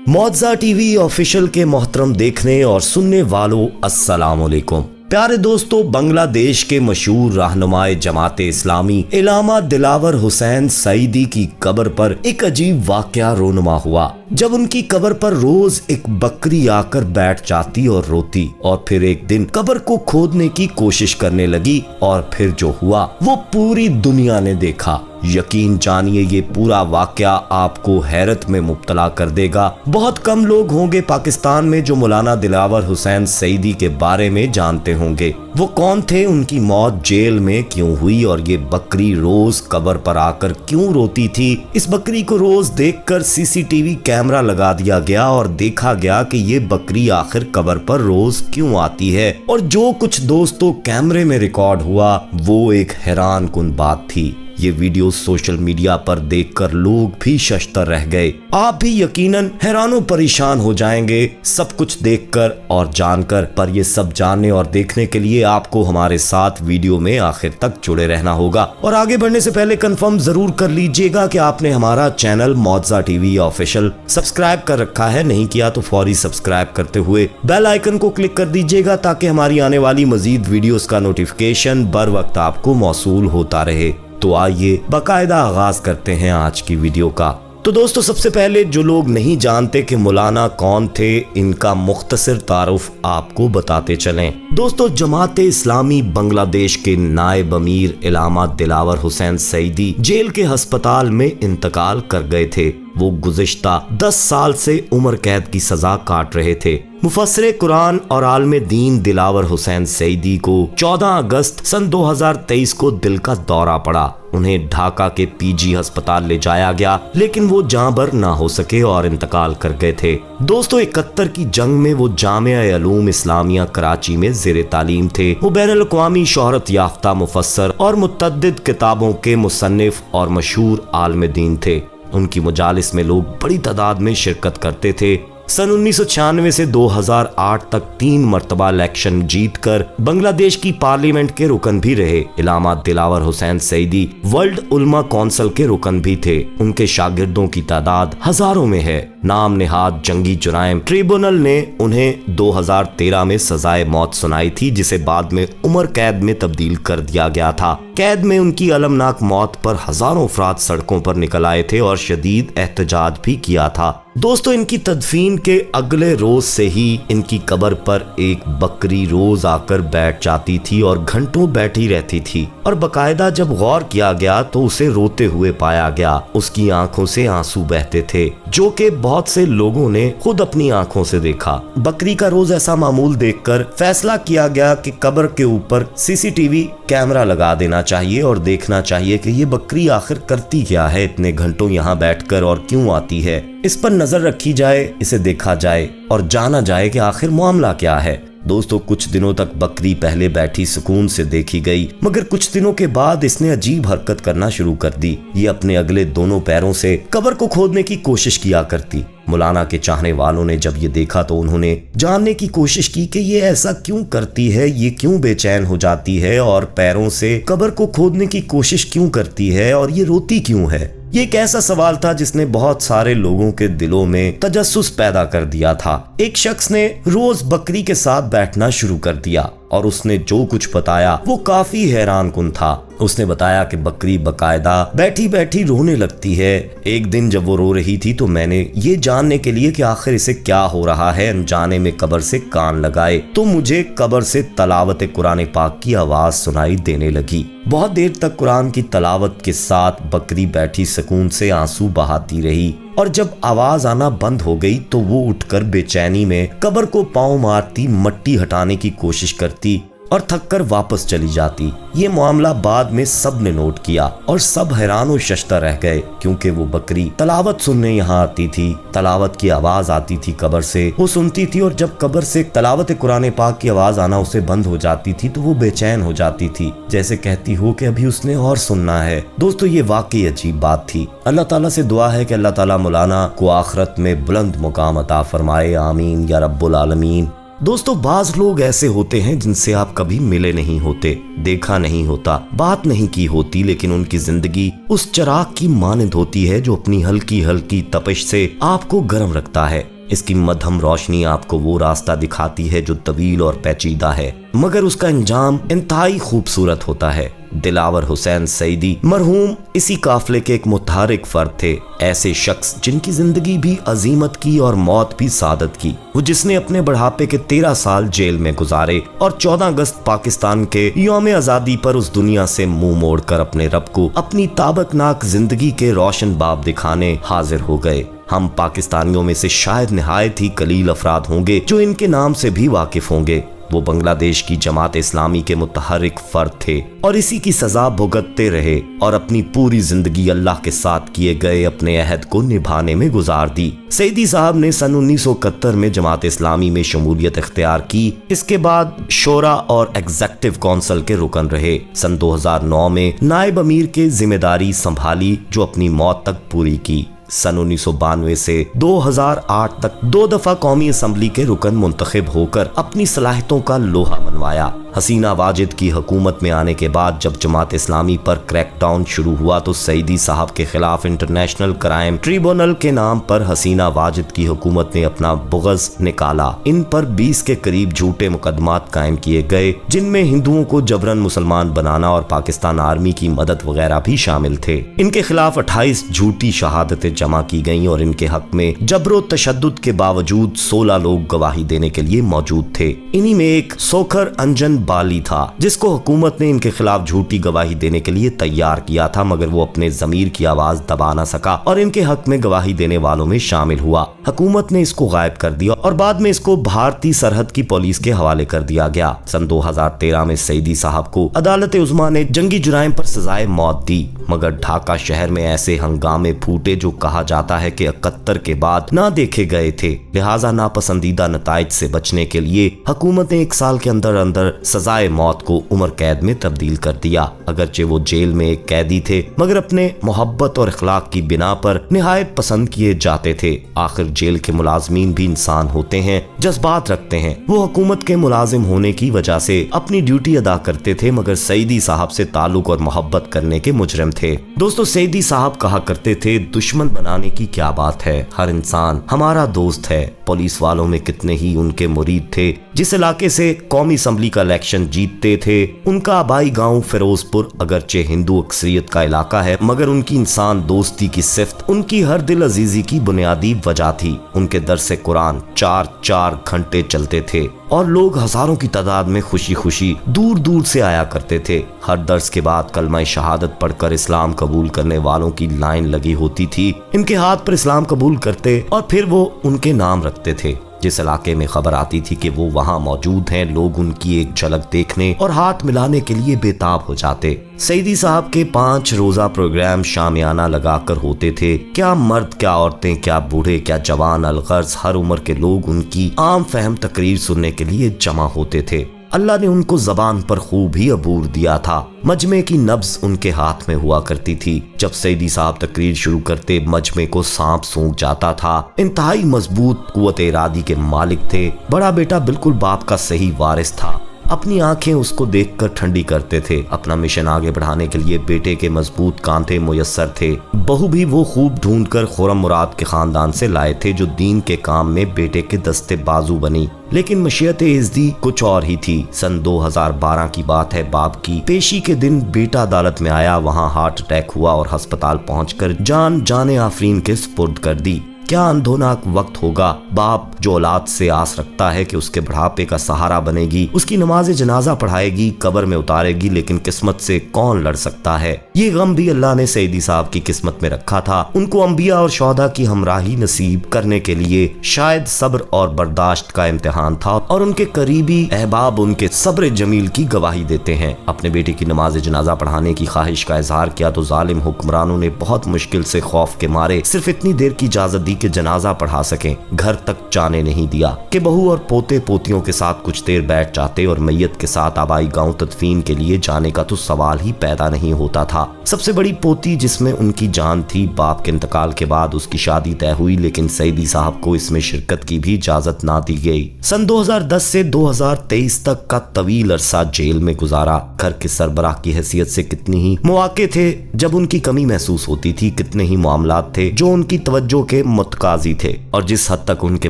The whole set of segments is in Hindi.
मौज़ा टीवी ऑफिशियल के मोहतरम देखने और सुनने वालों अस्सलाम वालेकुम। प्यारे दोस्तों, बांग्लादेश के मशहूर रहनुमाए जमाते इस्लामी इलामा दिलावर हुसैन सईदी की कब्र पर एक अजीब वाकया रोनुमा हुआ। जब उनकी कब्र पर रोज एक बकरी आकर बैठ जाती और रोती, और फिर एक दिन कब्र को खोदने की कोशिश करने लगी, और फिर जो हुआ वो पूरी दुनिया ने देखा। यकीन जानिए ये पूरा वाकया आपको हैरत में मुब्तला कर देगा। बहुत कम लोग होंगे पाकिस्तान में जो मौलाना दिलावर हुसैन सईदी के बारे में जानते होंगे। वो कौन थे, उनकी मौत जेल में क्यों हुई, और ये बकरी रोज कब्र पर आकर क्यों रोती थी। इस बकरी को रोज देखकर सीसीटीवी कैमरा लगा दिया गया और देखा गया कि ये बकरी आखिर कब्र पर रोज क्यों आती है। और जो कुछ दोस्तों कैमरे में रिकॉर्ड हुआ वो एक हैरान कुन बात थी। ये वीडियो सोशल मीडिया पर देखकर लोग भी शशतर रह गए। आप भी यकीनन हैरानो परेशान हो जाएंगे सब कुछ देखकर और जानकर। पर ये सब जानने और देखने के लिए आपको हमारे साथ वीडियो में आखिर तक जुड़े रहना होगा। और आगे बढ़ने से पहले कंफर्म जरूर कर लीजिएगा कि आपने हमारा चैनल मौज़ा टीवी ऑफिशियल सब्सक्राइब कर रखा है। नहीं किया तो फौरी सब्सक्राइब करते हुए बेल आइकन को क्लिक कर दीजिएगा ताकि हमारी आने वाली मजीद वीडियोस का नोटिफिकेशन बर वक्त आपको मौसूल होता रहे। तो आइए बाकायदा आगाज करते हैं आज की वीडियो का। तो दोस्तों, सबसे पहले जो लोग नहीं जानते कि मौलाना कौन थे, इनका मुख्तसर तारुफ आपको बताते चलें। दोस्तों, जमाते इस्लामी बांग्लादेश के नायब अमीर इलामा दिलावर हुसैन सईदी जेल के अस्पताल में इंतकाल कर गए थे। वो गुज़िश्ता 10 साल से उम्र कैद की सजा काट रहे थे। मुफस्सिर कुरान और आलिम दीन दिलावर हुसैन सईदी को 14 अगस्त सन 2023 को दिल का दौरा पड़ा। उन्हें ढाका के पीजी अस्पताल ले जाया गया, लेकिन वो जाँबर ना हो सके और इंतकाल कर गए थे। दोस्तों, 71 की जंग में वो जामिया उलूम इस्लामिया कराची में ज़ेरे तालीम थे। वो बैनुल अक़वामी शोहरत याफ्ता मुफस्सिर और मुतअद्दिद किताबों के मुसन्निफ और मशहूर आलिम दीन थे। उनकी मुजालिस में लोग बड़ी तादाद में शिरकत करते थे। सन 1996 से 2008 तक 3 मरतबा इलेक्शन जीतकर बांग्लादेश की पार्लियामेंट के रुकन भी रहे। इलामा दिलावर हुसैन सईदी वर्ल्ड उलमा कौंसिल के रुकन भी थे। उनके शागिर्दों की तादाद हजारों में है। नाम नेहाद जंगी जुराइम ट्रिब्यूनल ने उन्हें 2013 में सजाए मौत सुनाई थी, जिसे बाद में उम्र कैद में तब्दील कर दिया गया था। कैद में उनकी अलमनाक मौत पर हजारों अफराद सड़कों पर निकल आए थे और शदीद एहतजाज भी किया था। दोस्तों, इनकी तदफीन के अगले रोज से ही इनकी कब्र पर एक बकरी रोज आकर बैठ जाती थी और घंटों बैठी रहती थी। और बकायदा जब गौर किया गया तो उसे रोते हुए पाया गया। उसकी आंखों से आंसू बहते थे, जो कि बहुत से लोगों ने खुद अपनी आंखों से देखा। बकरी का रोज ऐसा मामूल देखकर फैसला किया गया कि कब्र के ऊपर सीसीटीवी कैमरा लगा देना चाहिए और देखना चाहिए कि ये बकरी आखिर करती क्या है, इतने घंटों यहाँ बैठकर और क्यों आती है। इस पर नजर रखी जाए, इसे देखा जाए और जाना जाए कि आखिर मामला क्या है। दोस्तों, कुछ दिनों तक बकरी पहले बैठी सुकून से देखी गई, मगर कुछ दिनों के बाद इसने अजीब हरकत करना शुरू कर दी। ये अपने अगले दोनों पैरों से कब्र को खोदने की कोशिश किया करती। मौलाना के चाहने वालों ने जब ये देखा तो उन्होंने जानने की कोशिश की कि ये ऐसा क्यों करती है, ये क्यों बेचैन हो जाती है और पैरों से कब्र को खोदने की कोशिश क्यों करती है, और ये रोती क्यों है। ये एक ऐसा सवाल था जिसने बहुत सारे लोगों के दिलों में तजस्सुस पैदा कर दिया था। एक शख्स ने रोज बकरी के साथ बैठना शुरू कर दिया और उसने जो कुछ बताया वो काफी हैरान कुन था। उसने बताया कि बकरी बकायदा बैठी बैठी रोने लगती है। एक दिन जब वो रो रही थी तो मैंने ये जानने के लिए कि आखिर इसे क्या हो रहा है, अनजाने में कब्र से कान लगाए तो मुझे कब्र से तलावत कुरान पाक की आवाज सुनाई देने लगी। बहुत देर तक कुरान की तलावत के साथ बकरी बैठी सुकून से आंसू बहाती रही, और जब आवाज आना बंद हो गई तो वो उठकर बेचैनी में कब्र को पांव मारती, मट्टी हटाने की कोशिश करती और थककर वापस चली जाती। ये मामला बाद में सब ने नोट किया और सब हैरान और शशता रह गए, क्योंकि वो बकरी तलावत सुनने यहाँ आती थी। तलावत की आवाज आती थी कब्र से, वो सुनती थी, और जब कब्र से तलावत कुरान पाक की आवाज आना उसे बंद हो जाती थी तो वो बेचैन हो जाती थी, जैसे कहती हो कि अभी उसने और सुनना है। दोस्तों, ये वाकई अजीब बात थी। अल्लाह ताला से दुआ है कि अल्लाह ताला मौलाना को आखिरत में बुलंद मुकाम अता फरमाए। आमीन या रब्बुल आलमीन। दोस्तों, बाज लोग ऐसे होते हैं जिनसे आप कभी मिले नहीं होते, देखा नहीं होता, बात नहीं की होती, लेकिन उनकी जिंदगी उस चिराग की मानंद होती है जो अपनी हल्की हल्की तपिश से आपको गर्म रखता है। इसकी मध्यम रोशनी आपको वो रास्ता दिखाती है जो तवील और पेचीदा है, मगर उसका अंजाम इंतहाई खूबसूरत होता है। दिलावर हुसैन सईदी मरहूम इसी काफिले के एक मुतहरिक फर्द थे, ऐसे शख्स जिनकी जिंदगी भी अजीमत की और मौत भी सादत की। वो जिसने अपने बुढ़ापे के 13 साल जेल में गुजारे और 14 अगस्त पाकिस्तान के यौम आजादी पर उस दुनिया से मुंह मोड़कर अपने रब को अपनी ताबकनाक जिंदगी के रोशन बाब दिखाने हाजिर हो गए। हम पाकिस्तानियों में से शायद निहायत ही कलील अफराद होंगे जो इनके नाम से भी वाकिफ होंगे। वो बांग्लादेश की जमात इस्लामी के मुतहरिक फर्द थे और इसी की सजा भुगतते रहे और अपनी पूरी जिंदगी अल्लाह के साथ किए गए अपने अहद को निभाने में गुजार दी। सईदी साहब ने सन 1971 में जमात इस्लामी में शमूलियत इख्तियार की। इसके बाद शोरा और एग्जेक्टिव काउंसिल के रुकन रहे। सन 2009 में नायब अमीर के जिम्मेदारी संभाली जो अपनी मौत तक पूरी की। सन 1992 से 2008 तक 2 दफा कौमी असम्बली के रुकन मुंतखब होकर अपनी सलाहियतों का लोहा मनवाया। हसीना वाजिद की हुकूमत में आने के बाद जब जमात इस्लामी पर क्रैकडाउन शुरू हुआ तो सईदी साहब के खिलाफ इंटरनेशनल क्राइम ट्रिब्यूनल के नाम पर हसीना वाजिद की हुकूमत ने अपना बुग़्ज़ निकाला। इन पर 20 के करीब झूठे मुकदमात कायम किए गए, जिनमें हिंदुओं को जबरन मुसलमान बनाना और पाकिस्तान आर्मी की मदद वगैरह भी शामिल थे। इनके खिलाफ 28 झूठी शहादतें जमा की गईं और इनके हक में जबरो तशद्दुद के बावजूद 16 लोग गवाही देने के लिए मौजूद थे। इन्हीं में एक सोखर अंजन बाली था जिसको हुकूमत ने इनके खिलाफ झूठी गवाही देने के लिए तैयार किया था, मगर वो अपने ज़मीर की आवाज दबा न सका और इनके हक में गवाही देने वालों में शामिल हुआ। हुकूमत ने इसको गायब कर दिया और बाद में इसको भारतीय सरहद की पुलिस के हवाले कर दिया गया। सन 2013 में सईदी साहब को अदालत उज़्मा ने जंगी जुराइम पर सजाए मौत दी, मगर ढाका शहर में ऐसे हंगामे फूटे जो कहा जाता है कि 71 के बाद ना देखे गए थे। लिहाजा नापसंदीदा नताइज से बचने के लिए हुकूमत ने 1 साल के अंदर अंदर सजाए मौत को उम्र कैद में तब्दील कर दिया। अगरचे वो जेल में एक कैदी थे, मगर अपने मोहब्बत और इखलाक की बिना पर निहायत पसंद किए जाते थे। आखिर जेल के मुलाजमीन भी इंसान होते हैं, जज्बात रखते हैं। वो हुकूमत के मुलाजिम होने की वजह से अपनी ड्यूटी अदा करते थे, मगर सईदी साहब से ताल्लुक और मोहब्बत करने के मुजरिम थे। दोस्तों, सईदी साहब कहा करते थे, दुश्मन बनाने की क्या बात है, हर इंसान हमारा दोस्त है। पुलिस वालों में कितने ही उनके मुरीद थे। जिस इलाके से कौमी असम्बली का इलेक्शन जीतते थे, उनका आबाई गांव फिरोजपुर अगरचे हिंदू अक्सरियत का इलाका है, मगर उनकी इंसान दोस्ती की सिफ्त उनकी हर दिल अजीजी की बुनियादी वजह थी। उनके दरसे कुरान 4-4 घंटे चलते थे और लोग हजारों की तादाद में खुशी खुशी दूर दूर से आया करते थे। हर दर्स के बाद कलमा शहादत पढ़कर इस्लाम कबूल करने वालों की लाइन लगी होती थी। इनके हाथ पर इस्लाम कबूल करते और फिर वो उनके नाम रखते थे। जिस इलाके में खबर आती थी कि वो वहाँ मौजूद हैं, लोग उनकी एक झलक देखने और हाथ मिलाने के लिए बेताब हो जाते। सईदी साहब के 5 रोजा प्रोग्राम शामियाना लगाकर होते थे। क्या मर्द, क्या औरतें, क्या बूढ़े, क्या जवान, अलगर्ज हर उम्र के लोग उनकी आम फहम तकरीर सुनने के लिए जमा होते थे। अल्लाह ने उनको जबान पर खूब ही अबूर दिया था। मजमे की नब्ज उनके हाथ में हुआ करती थी। जब सईदी साहब तकरीर शुरू करते, मजमे को सांप सूंघ जाता था। इंतहाई मजबूत कुव्वत इरादी के मालिक थे। बड़ा बेटा बिल्कुल बाप का सही वारिस था। अपनी आंखें उसको देखकर ठंडी करते थे। अपना मिशन आगे बढ़ाने के लिए बेटे के मजबूत कांधे मुयस्सर थे। बहू भी वो खूब ढूंढकर खुर्रम मुराद के खानदान से लाए थे, जो दीन के काम में बेटे के दस्ते बाजू बनी। लेकिन मशीयत इज़्दी कुछ और ही थी। सन 2012 की बात है। बाप की पेशी के दिन बेटा अदालत में आया। वहाँ हार्ट अटैक हुआ और अस्पताल पहुंचकर जाने आफरीन के सुपुर्द कर दी। क्या अंधोनाक वक्त होगा। बाप जो औलाद से आस रखता है कि उसके बुढ़ापे का सहारा बनेगी, उसकी नमाज जनाजा पढ़ाएगी, कब्र में उतारेगी, लेकिन किस्मत से कौन लड़ सकता है। ये गम भी अल्लाह ने सईदी साहब की किस्मत में रखा था। उनको अंबिया और शोहदा की हमराही नसीब करने के लिए शायद सब्र और बर्दाश्त का इम्तिहान था और उनके करीबी अहबाब उनके सब्र जमील की गवाही देते हैं। अपने बेटे की नमाज जनाजा पढ़ाने की ख्वाहिश का इजहार किया तो जालिम हुक्मरानों ने बहुत मुश्किल से खौफ के मारे सिर्फ इतनी देर की इजाजत दी कि जनाजा पढ़ा सकें। घर तक जाने नहीं दिया कि बहू और पोते पोतियों के साथ कुछ देर बैठ जाते और मैयत के साथ आबाई गांव तदफीन के लिए जाने का तो सवाल ही पैदा नहीं होता था। सबसे बड़ी पोती जिसमें उनकी जान थी। बाप के इंतकाल के बाद उसकी शादी तय हुई, लेकिन सईदी साहब को इसमें शिरकत की भी इजाजत ना दी गई। सन 2010 से 2023 तक का तवील अरसा जेल में गुजारा। घर के सरबराह की हैसियत से कितनी ही मौके थे जब उनकी कमी महसूस होती थी, कितने ही मामलात थे जो उनकी तवज्जो के मुतकाजी थे, और जिस हद तक उनके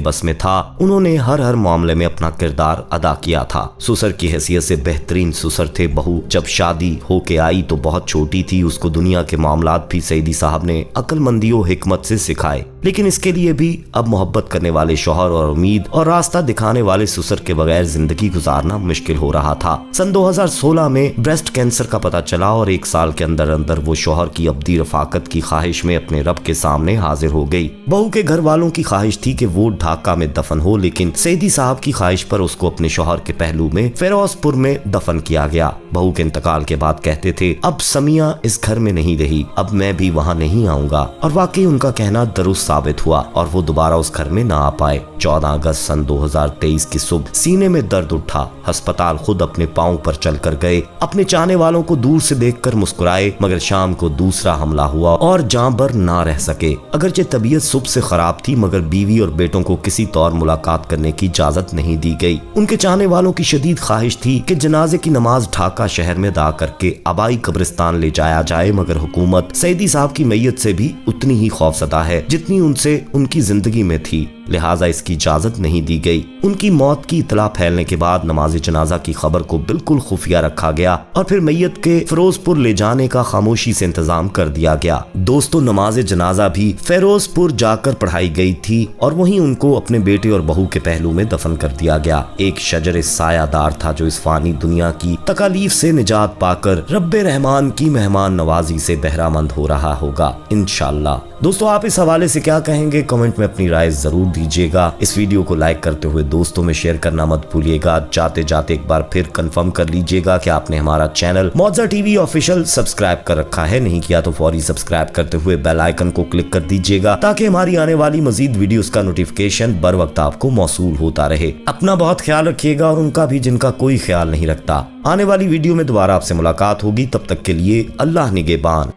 बस में था उन्होंने हर मामले में अपना किरदार अदा किया था। ससुर की हैसियत से बेहतरीन ससुर थे। बहू जब शादी होके आई तो बहुत छोटी थी, उसको दुनिया के मामलात भी सईदी साहब ने अक्लमंदी और हिकमत से सिखाए, लेकिन इसके लिए भी अब मोहब्बत करने वाले शौहर और उम्मीद और रास्ता दिखाने वाले ससुर के बगैर जिंदगी गुजारना मुश्किल हो रहा था। सन 2016 में ब्रेस्ट कैंसर का पता चला और 1 साल के अंदर अंदर वो शौहर की अब्दी रफाकत की ख्वाहिश में अपने रब के सामने हाजिर हो गई। बहू के घर वालों की ख्वाहिश थी कि वो ढाका में दफन हो, लेकिन सईदी साहब की ख्वाहिश पर उसको अपने शौहर के पहलू में फिरोजपुर में दफन किया गया। बहू के इंतकाल के बाद कहते थे, अब समिया इस घर में नहीं रही, अब मैं भी वहाँ नहीं आऊंगा, और वाकई उनका कहना दुरुस्त साबित हुआ और वो दोबारा उस घर में ना आ पाए। 14 अगस्त सन 2023 की सुबह सीने में दर्द उठा। अस्पताल खुद अपने पांव पर चलकर गए, अपने चाहने वालों को दूर से देखकर मुस्कुराए, मगर शाम को दूसरा हमला हुआ और जान बर ना रह सके। अगरचे तबीयत सुबह से खराब थी, मगर बीवी और बेटों को किसी तौर मुलाकात करने की इजाजत नहीं दी गई। उनके चाहने वालों की शदीद ख्वाहिश थी कि जनाजे की नमाज ढाका शहर में अदा करके आबाई कब्रिस्तान ले जाया जाए, मगर हुकूमत सईदी साहब की मैयत से भी उतनी ही खौफजदा है जितनी उनसे उनकी जिंदगी में थी, लिहाजा इसकी इजाजत नहीं दी गई। उनकी मौत की इतला फैलने के बाद नमाज जनाजा की खबर को बिल्कुल खुफिया रखा गया और फिर मैयत के फिरोजपुर ले जाने का खामोशी से इंतजाम कर दिया गया। दोस्तों, नमाज जनाजा भी फिरोजपुर जाकर पढ़ाई गई थी और वहीं उनको अपने बेटे और बहू के पहलू में दफन कर दिया गया। एक शजर सायादार था जो इस फानी दुनिया की तकालीफ से निजात पाकर रब्बे रहमान की मेहमान नवाजी से बहरामंद हो रहा होगा इंशाअल्लाह। दोस्तों, आप इस हवाले से क्या कहेंगे? कमेंट में अपनी राय जरूर दीजिएगा। इस वीडियो को लाइक करते हुए दोस्तों में शेयर करना मत भूलिएगा। जाते जाते एक बार फिर कंफर्म कर लीजिएगा कि आपने हमारा चैनल मौजा टीवी ऑफिशियल सब्सक्राइब कर रखा है। नहीं किया तो फौरी सब्सक्राइब करते हुए बेल आइकन को क्लिक कर दीजिएगा ताकि हमारी आने वाली मजीद वीडियोस का नोटिफिकेशन बर वक्त आपको मौसूल होता रहे। अपना बहुत ख्याल रखिएगा और उनका भी जिनका कोई ख्याल नहीं रखता। आने वाली वीडियो में दोबारा आपसे मुलाकात होगी, तब तक के लिए अल्लाह निगहबान।